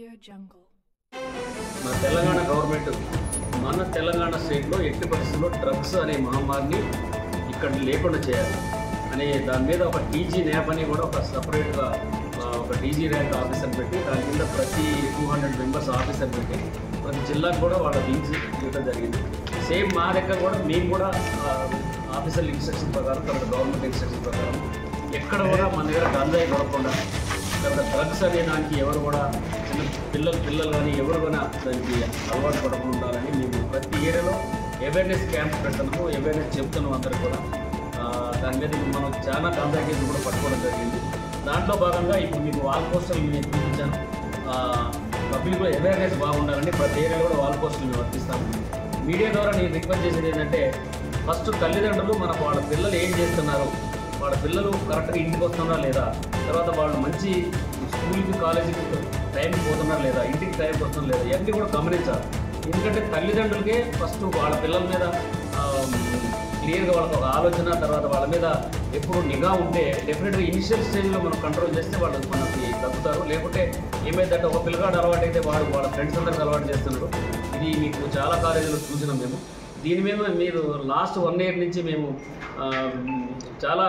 Audio Jungle. Telangana government మన తెలంగాణ స్టేట్లో ఎట్టి పరిస్థితుల్లో డ్రగ్స్ అనే మహమ్మారిని ఇక్కడ లేకుండా చేయాలి అనే దాని మీద ఒక టీజీ న్యాప్ అని కూడా ఒక సపరేట్గా ఒక టీజీ ర్యాంక్ ఆఫీసర్ పెట్టి దాని కింద ప్రతి 200 మెంబర్స్ ఆఫీసర్ పెట్టి ప్రతి జిల్లాకు కూడా వాళ్ళ వింగ్స్ ఇవ్వడం జరిగింది. సేమ్ మా దగ్గర కూడా మేము కూడా ఆఫీసర్ ఇన్స్ట్రక్షన్ ప్రకారం తర్వాత గవర్నమెంట్ ఇన్స్ట్రక్షన్ ప్రకారం ఎక్కడ కూడా మన దగ్గర గంజాయి దొరకకుండా తర్వాత డ్రగ్స్ అనే దానికి ఎవరు కూడా చిన్న పిల్లలు కానీ ఎవరు కూడా దానికి అలవాటు పడకుండా ఉండాలని మేము ప్రతి ఏరియాలో అవేర్నెస్ క్యాంప్స్ పెడుతున్నాము, అవేర్నెస్ చెప్తున్నాం అందరికి కూడా. దాని మీద మనం చాలా గంజాయి కేసులు కూడా పట్టుకోవడం జరిగింది. దాంట్లో భాగంగా ఇప్పుడు మీకు వాల్ పోస్టర్లు నేను చూపించాను. పబ్లిక్లో అవేర్నెస్ బాగుండాలని ప్రతి ఏరియాలో కూడా వాల్ పోస్టర్లు మేము వర్తిస్తాము. మీడియా ద్వారా నేను రిక్వెస్ట్ చేసేది ఏంటంటే ఫస్ట్ తల్లిదండ్రులు మనకు వాళ్ళ పిల్లలు ఏం చేస్తున్నారు, వాళ్ళ పిల్లలు కరెక్ట్గా ఇంటికి వస్తున్నారా లేదా, తర్వాత వాళ్ళు మంచి స్కూల్కి కాలేజీకి టైంకి పోతున్నారా లేదా, ఇంటికి టైంకి వస్తున్నారా లేదా, ఇవన్నీ కూడా గమనించాలి. ఎందుకంటే తల్లిదండ్రులకే ఫస్ట్ వాళ్ళ పిల్లల మీద క్లియర్గా వాళ్ళకి ఒక ఆలోచన, తర్వాత వాళ్ళ మీద ఎప్పుడు నిఘా ఉంటే డెఫినెట్గా ఇనిషియల్ స్టేజ్లో మనం కంట్రోల్ చేస్తే వాళ్ళు మనకి తగ్గుతారు. లేకుంటే ఏమైందంటే ఒక పిల్లగాడు అలవాటు అయితే వాడు వాళ్ళ ఫ్రెండ్స్ అందరికి అలవాటు చేస్తున్నాడు. ఇది మీకు చాలా కాలేజీలో చూసినాం మేము. దీని మీద మీరు లాస్ట్ 1 year నుంచి మేము చాలా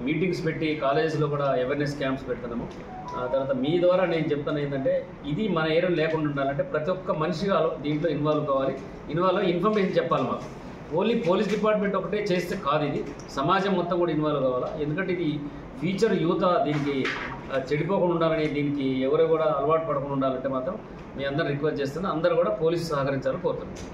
మీటింగ్స్ పెట్టి కాలేజెస్లో కూడా అవేర్నెస్ క్యాంప్స్ పెడుతున్నాము. తర్వాత మీ ద్వారా నేను చెప్తాను ఏంటంటే ఇది మన ఏరియా లేకుండా ఉండాలంటే ప్రతి ఒక్క మనిషిగా దీంట్లో ఇన్వాల్వ్ కావాలి. ఇన్ఫర్మేషన్ చెప్పాలి. మాకు ఓన్లీ పోలీస్ డిపార్ట్మెంట్ ఒకటే చేస్తే కాదు, ఇది సమాజం మొత్తం కూడా ఇన్వాల్వ్ కావాలా. ఎందుకంటే ఇది ఫ్యూచర్ యూత్ దీనికి చెడిపోకుండా ఉండాలని, దీనికి ఎవరు కూడా అలవాటు పడకుండా ఉండాలంటే మాత్రం మీ అందరూ రిక్వెస్ట్ చేస్తున్నా. అందరూ కూడా పోలీసు సహకరించాలని కోరుతున్నాను.